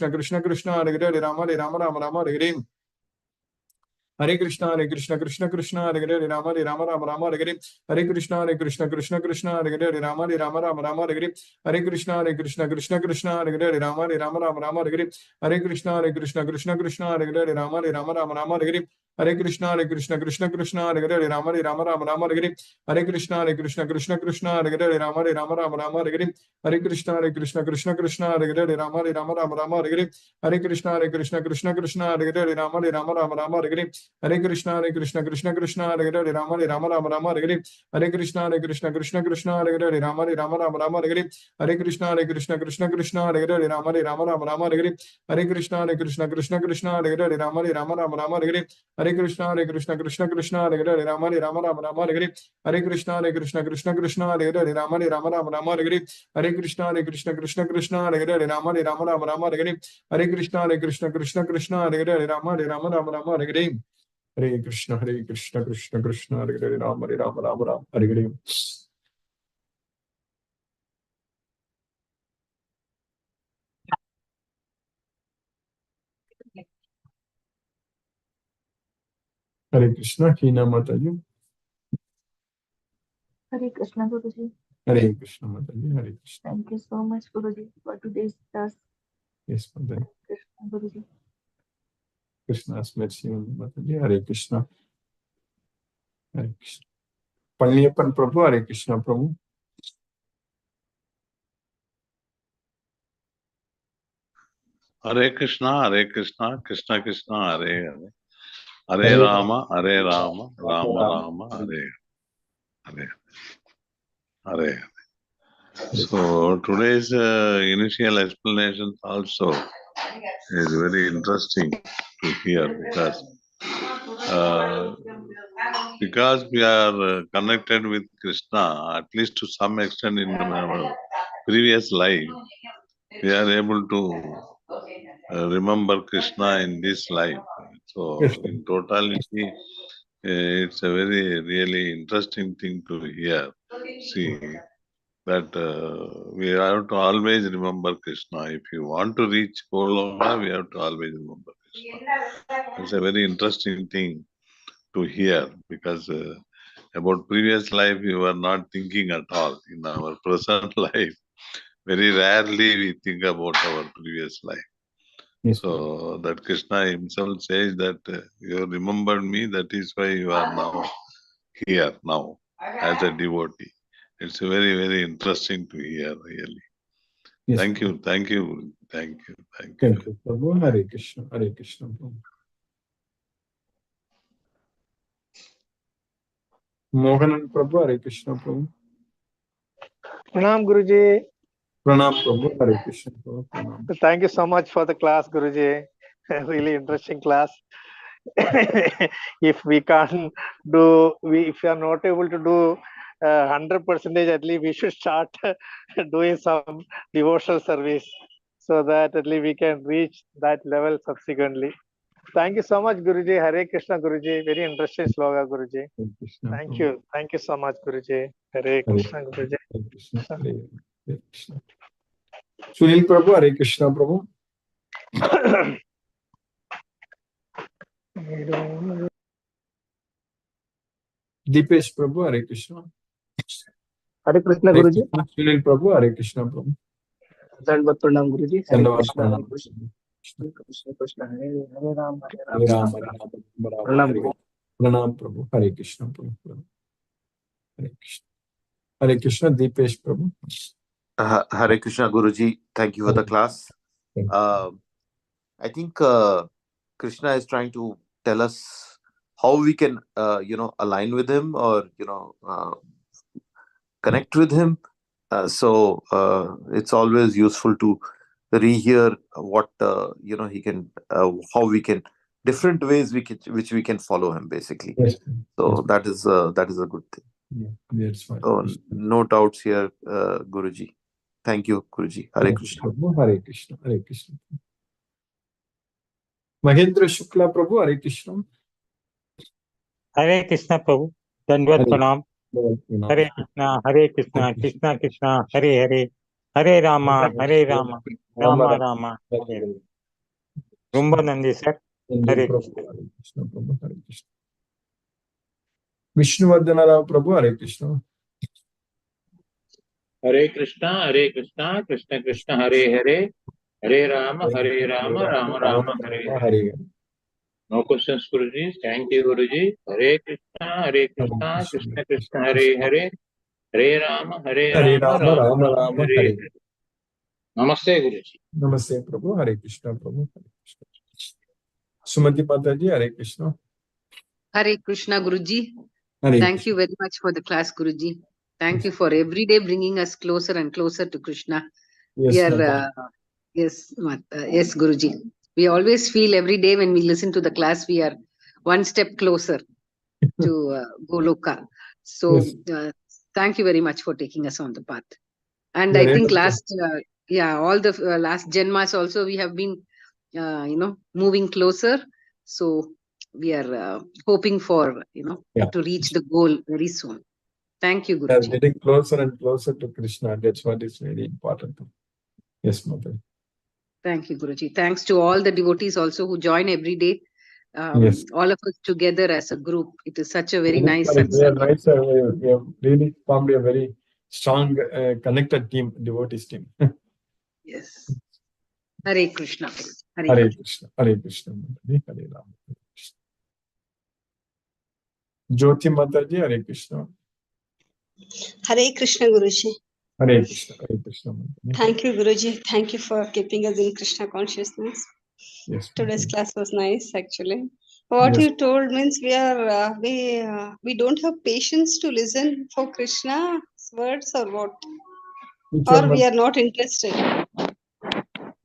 Krishna Krishna Hare Hare Rama Hare Hare Hare Krishna Krishna Hare Hare Rama Hare Hare Hare Krishna Krishna Hare Hare Rama Hare Hare Hare Krishna Krishna Hare Hare Rama Hare Hare Hare Krishna Krishna Hare Hare Rama Hare Hare Hare Krishna Krishna Hare Hare Rama Hare Hare Hare Krishna Krishna Hare Hare Rama Hare Hare Hare Krishna Krishna Hare Hare Rama Hare Hare Hare Krishna, Krishna Krishna, Hare Hare, Hare Rama, Rama Rama, Rama Hare Hare, Hare Krishna, Krishna Krishna, Hare Hare, Rama, Rama Rama, Rama Hare Hare, Hare Krishna, Krishna, Hare Hare, Rama, Rama Rama, Rama Hare Hare, Hare Krishna, Krishna, Hare Hare, Rama, Rama Rama, Rama Hare Hare, Hare Krishna, Krishna, Hare Hare, Rama, Rama Rama, Rama Hare Hare, Hare Krishna, Krishna, Hare Hare, Rama, Rama Rama, Rama Hare Hare, Hare Krishna, Krishna, Hare Hare, Rama, Rama Rama, Rama Hare Hare, Hare Krishna, Krishna, Hare Hare, Rama, Rama Rama, Rama Hare Hare, Hare Krishna, Krishna, Hare Hare, Rama, Rama Rama, Rama Hare Hare, Hare Krishna, Krishna, Hare Hare, Rama, Rama Rama, Rama Hare Hare, Hare Krishna, Krishna, Hare Hare, Rama, Rama Rama, Rama Hare Hare, Hare Krishna, Krishna, Hare Hare, Rama, Rama Rama, Rama Hare Hare, Hare Krishna, Krishna, Hare Hare, Rama, Rama Rama, Rama Hare Hare. Hare Krishna, Hina Mataji. Hare Krishna, Guruji. Hare Krishna, Mataji. Hare Krishna. Thank you so much, Guruji, for today's class. Yes, Mataji. Krishna, Guruji. Krishna's mercy on Mataji. Hare Krishna. Hare Krishna. Palniappan Prabhu, Hare Krishna Prabhu. Hare Krishna, Krishna Krishna, Hare Hare. Hare Rama, Rama Rama, Hare Hare. So today's initial explanations also is very interesting to hear because we are connected with Krishna, at least to some extent in our previous life, we are able to remember Krishna in this life. So in totality, it's a very really interesting thing to hear. See that we have to always remember Krishna. If you want to reach Goloka, we have to always remember Krishna. It's a very interesting thing to hear because about previous life we were not thinking at all. In our present life, very rarely we think about our previous life. Yes. So that Krishna himself says that you remembered me, that is why you are now here now as a devotee. It's very, very interesting to hear, really. Yes. Thank you. Thank you, Prabhu. Hare Krishna. Hare Krishna Prabhu. Mohanan Prabhu, Hare Krishna Prabhu. Pranam, Guruji. Pranam Prabhu, Hare Krishna Prabhu. Pranam. Thank you so much for the class, Guruji. Really interesting class. If we can't do, if we are not able to do 100%, at least we should start doing some devotional service so that at least we can reach that level subsequently. Thank you so much, Guruji. Hare Krishna, Guruji. Very interesting sloga, Guruji. Thank you. Thank you so much, Guruji. Hare Krishna, Guruji. Hare Krishna. Hare Krishna. Sunil Prabhu, Hare Krishna Prabhu. Deepesh Prabhu, Hare Krishna. Hare Krishna, Guruji. Sunil Prabhu, Hare Krishna Prabhu. Dandavat Pranam, Guruji. Hare Dandavat Krishna, Hare Pranam. Krishna, Krishna Krishna, Hare Hare Ram, Hare Hare Ram. Ram, Hare Ram. Pranam. Pranam Prabhu, Hare Krishna Prabhu. Hare Krishna. Hare Krishna, Deepesh Prabhu. Hare Krishna, Guruji. Thank you for the class. I think Krishna is trying to tell us how we can, align with him or, connect with him. So it's always useful to rehear what, he can, how we can, different ways which we can follow him, basically. Yes. So that is a good thing. Yeah, that's fine. So no doubts here, Guruji. Thank you, Guruji. Hare Krishna. Hare Krishna. Hare Krishna. Mahendra Shukla Prabhu, Hare Krishna. Hare Krishna Prabhu. Dandavat Pranam. Hare Krishna, Krishna Krishna, Hare Hare. Hare Rama, Rama Rama, Hare Hare. Rumba Nandi sir. Hare Krishna. Hare Krishna. Vishnuvardhana Rao Prabhu, Hare Krishna. Hare Krishna, Krishna Krishna, Hare Hare. Hare Rama, Rama Rama, Hare Hare. No questions, Guruji. Thank you, Guruji. Hare Krishna, Krishna Krishna, Hare Hare, Hare Rama, Hare Rama, Rama Rama Rama, Rama, Hare Hare. Hare. Namaste, Guruji. Namaste, Prabhu. Hare Krishna, Prabhu. Hare Krishna. Sumati Mataji, Hare Krishna. Hare Krishna, Guruji. Hare Thank Krishna. you very much for the class, Guruji. Thank you for every day bringing us closer and closer to Krishna. Yes, We are, Mataji. yes, Guruji. We always feel every day when we listen to the class, we are one step closer to Goloka. So, Yes. thank you very much for taking us on the path. And We I are think able to. all the last Janmas also, we have been, moving closer. So, we are hoping for, Yeah. to reach the goal very soon. Thank you, We are Guruji. getting closer and closer to Krishna. That's what is very important. Yes, Mataji. Thank you, Guruji. Thanks to all the devotees also who join every day. Yes. All of us together as a group. It is such a very nice We are satsang. nice. We have really formed a very strong, connected team, devotees team. Yes. Hare Krishna. Hare Hare Hare. Krishna. Hare Krishna. Mataji. Hare Rama. Hare Krishna. Jyoti Mataji, Hare Krishna. Hare Krishna Guruji. Hare Krishna. Hare Krishna. Mataji. Thank you, Guruji. Thank you for keeping us in Krishna consciousness. Yes, Today's Mataji. class was nice, actually. What Yes. you told means we don't have patience to listen for Krishna's words or what, Which or one, we are not interested.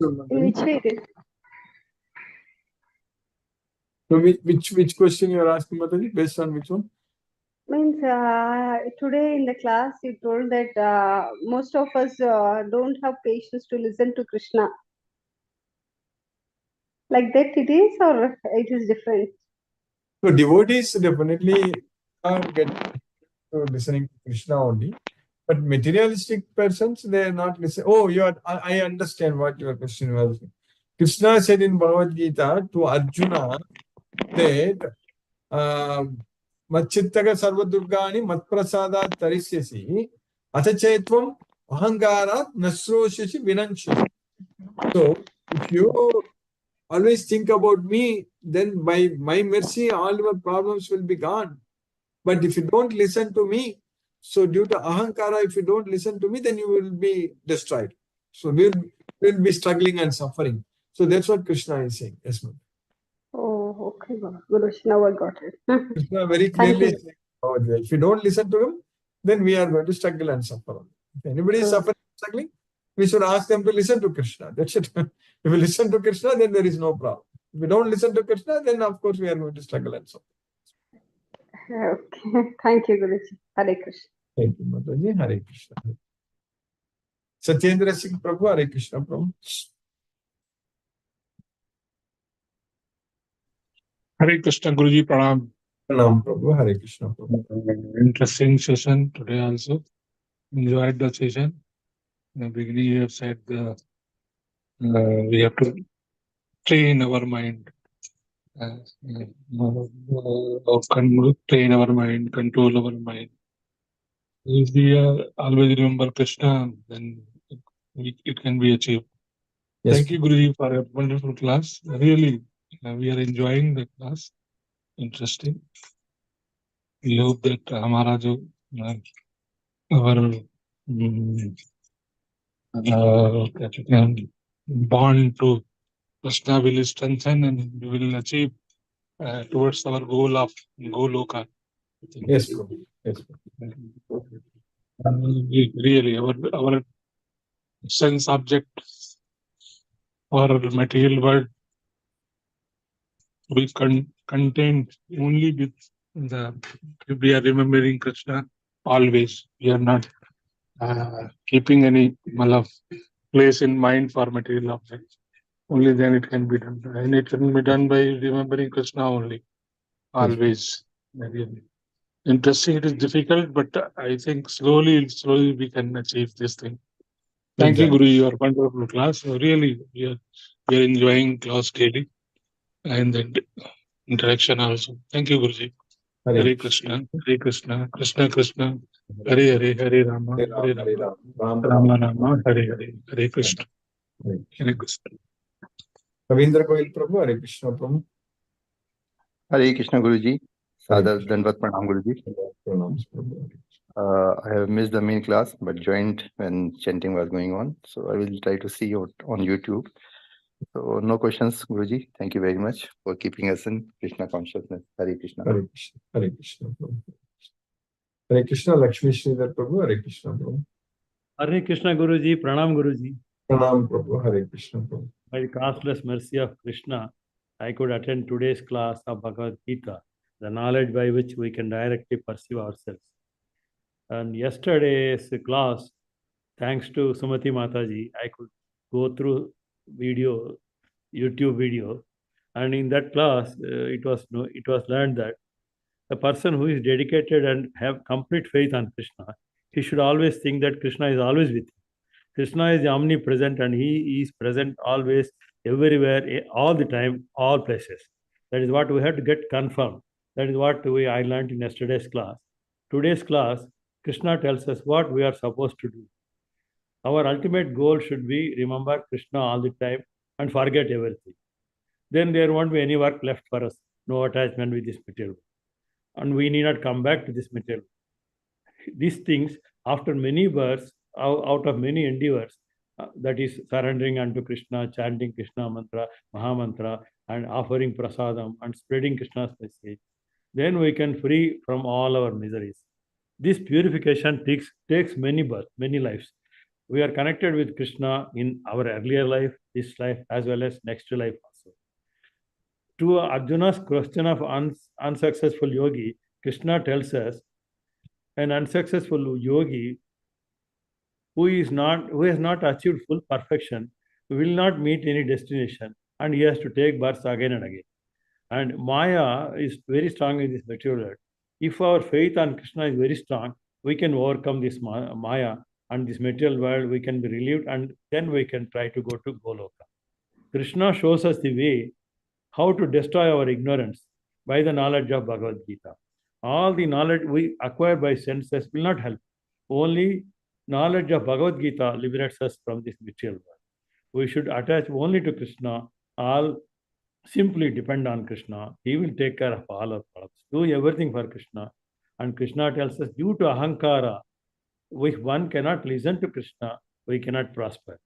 Mataji? In which way it is? So which question you are asking, Mataji? Based on which one? Means today in the class you told that most of us don't have patience to listen to Krishna. Like that it is, or it is different? So devotees definitely are getting to listening to Krishna only, but materialistic persons, they are not listening. Oh, I understand what your question was. Krishna said in Bhagavad Gita to Arjuna that Machittaga sarvadurgani matprasadat tarisyasi atachetvam ahangarat nasroshasi vinanshasi. So if you always think about me, then by my mercy, all your problems will be gone. But if you don't listen to me, so due to ahankara, if you don't listen to me, then you will be destroyed. So we'll be struggling and suffering. So that's what Krishna is saying. Yes, ma'am. Oh, okay, Guruji. Now I got it. Krishna very Thank clearly you. is saying, oh, if you don't listen to him, then we are going to struggle and suffer. If anybody is suffering, struggling, we should ask them to listen to Krishna. That's it. If we listen to Krishna, then there is no problem. If we don't listen to Krishna, then of course we are going to struggle and suffer. Okay. Thank you, Guruji. Hare Krishna. Thank you, Mataji. Hare Krishna. Satyendra Singh Prabhu, Hare Krishna Prabhu. Hare Krishna Guruji Pranam. Pranam Prabhu, Hare Krishna Prabhu. Interesting session today also. Enjoyed the session. In the beginning you have said we have to train our mind. Train our mind, control our mind. If we always remember Krishna, then it can be achieved. Yes. Thank you, Guruji, for a wonderful class. Really, we are enjoying the class. Interesting. We hope that हमारा जो our bond to Krishna will strengthen and we will achieve towards our goal of Goloka. Yes, Prabhu. Yes, Prabhu. Really, our sense object or material world will contain only with we are remembering Krishna always. We are not keeping any place in mind for material objects. Only then it can be done. And it can be done by remembering Krishna only. Always. Really. Interesting, it is difficult, but I think slowly we can achieve this thing. Thank you, Guru. You are wonderful class. Really, we are enjoying class daily and the interaction also. Thank you, Guruji. Hare Krishna, Hare Krishna, Krishna Krishna, Hare Hare, Hare Rama, Hare Rama, Rama Rama, Hare Hare, Hare Krishna, Hare Krishna. Ravindra Goyal Prabhu, Hare Krishna Prabhu. Hare Krishna Guruji. Hare Sadar Krishna. Dandavat Pranam Guruji. Pranams, Prabhu. I have missed the main class but joined when chanting was going on. So I will try to see it on YouTube. So no questions, Guruji. Thank you very much for keeping us in Krishna consciousness. Hare Krishna. Hare Krishna. Hare Krishna, Prabhu. Hare Krishna, Lakshmi Sridhar Prabhu. Hare Krishna, Prabhu. Hare Krishna Guruji, Pranam Guruji. Pranam, Prabhu. Hare Krishna, Prabhu. By the costless mercy of Krishna, I could attend today's class of Bhagavad Gita, the knowledge by which we can directly perceive ourselves. And yesterday's class, thanks to Sumati Mataji, I could go through YouTube video, and in that class, it was learned that a person who is dedicated and have complete faith on Krishna, he should always think that Krishna is always with him. Krishna is omnipresent and he is present always, everywhere, all the time, all places. That is what we have to get confirmed. That is what I learned in yesterday's class. Today's class, Krishna tells us what we are supposed to do. Our ultimate goal should be remember Krishna all the time and forget everything. Then there won't be any work left for us, no attachment with this material. And we need not come back to this material. These things, after many births, out of many endeavors, that is surrendering unto Krishna, chanting Krishna mantra, Mahamantra, and offering prasadam and spreading Krishna's message, then we can free from all our miseries. This purification takes many births, many lives. We are connected with Krishna in our earlier life, this life, as well as next life also. To Arjuna's question of unsuccessful yogi, Krishna tells us an unsuccessful yogi who has not achieved full perfection will not meet any destination, and he has to take births again and again. And Maya is very strong in this material world. If our faith on Krishna is very strong, we can overcome this Maya and this material world, we can be relieved, and then we can try to go to Goloka. Krishna shows us the way how to destroy our ignorance by the knowledge of Bhagavad Gita. All the knowledge we acquire by senses will not help. Only knowledge of Bhagavad Gita liberates us from this material world. We should attach only to Krishna, all simply depend on Krishna. He will take care of all our problems. Do everything for Krishna. And Krishna tells us, due to Ahankara, if one cannot listen to Krishna, we cannot prosper.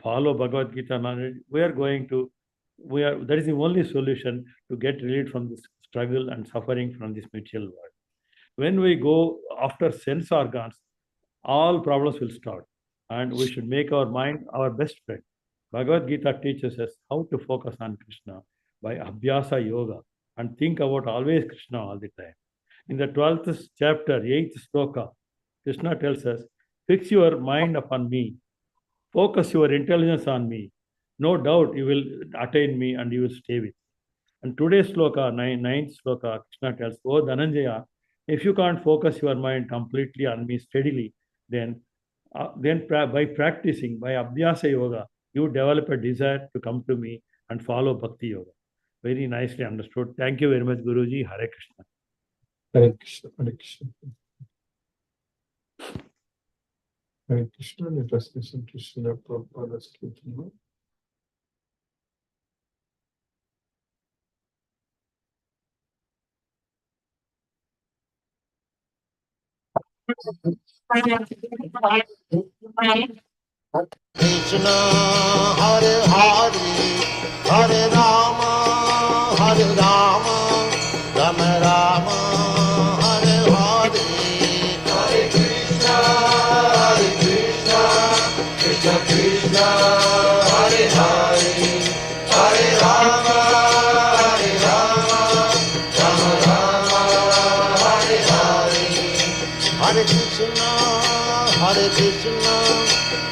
Follow Bhagavad Gita knowledge. That is the only solution to get relieved from this struggle and suffering from this material world. When we go after sense organs, all problems will start, and we should make our mind our best friend. Bhagavad Gita teaches us how to focus on Krishna by Abhyasa Yoga and think about always Krishna all the time. In the 12th chapter, 8th sloka, Krishna tells us, fix your mind upon me, focus your intelligence on me. No doubt you will attain me and you will stay with me. And today's sloka, 9th sloka, Krishna tells, oh Dhananjaya, if you can't focus your mind completely on me steadily, then by practicing, by Abhyasa Yoga, you develop a desire to come to me and follow Bhakti Yoga. Very nicely understood. Thank you very much, Guruji. Hare Krishna. Hare Krishna. Hare Krishna. Hare Krishna. Let us listen to Srila Prabhupada's Kirtan. Krishna Hare Hare Hare Rama Hare Rama Rama Rama Hare Hare Hare Krishna Krishna Krishna Hare Hare Hare Rama Rama Rama Hare Hare Hare Krishna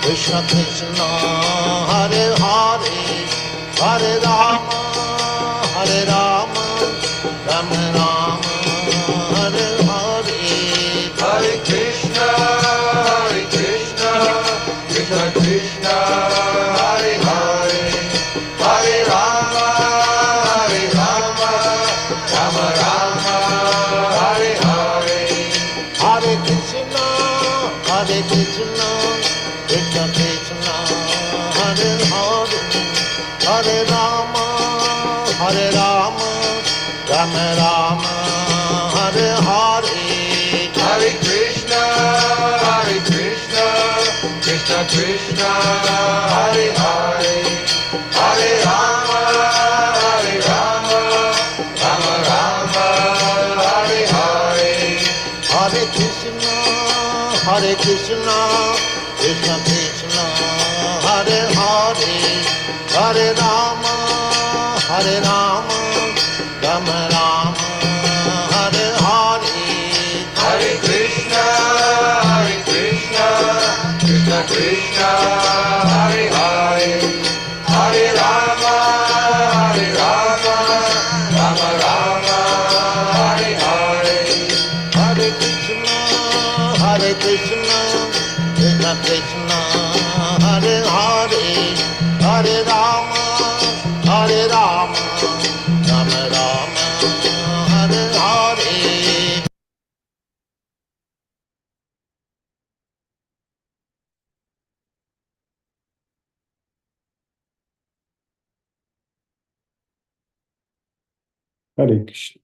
Krishna Krishna Hare Hare Hare Rama Rama Rama Hare Hare Hare Krishna Krishna Krishna Hare Hare Hare Rama Rama Rama Hare Hare Hare Krishna Krishna Krishna Hare Hare Hare Rama Rama Rama, Hare Hare, Hare Krishna, Krishna Krishna, Hare Hare, Hare Rama, Rama Rama, Hare Hare, Hare Krishna, Krishna Krishna, Hare Hare, Hare Rama, Rama Rama, Hare Hare, Hare Krishna, Krishna Krishna, Hare Hare, Hare Rama, Rama Rama, Hare Hare, Hare Krishna, Krishna Krishna, Hare Hare, Hare Rama, Rama Rama, Hare Hare. Hare Krishna.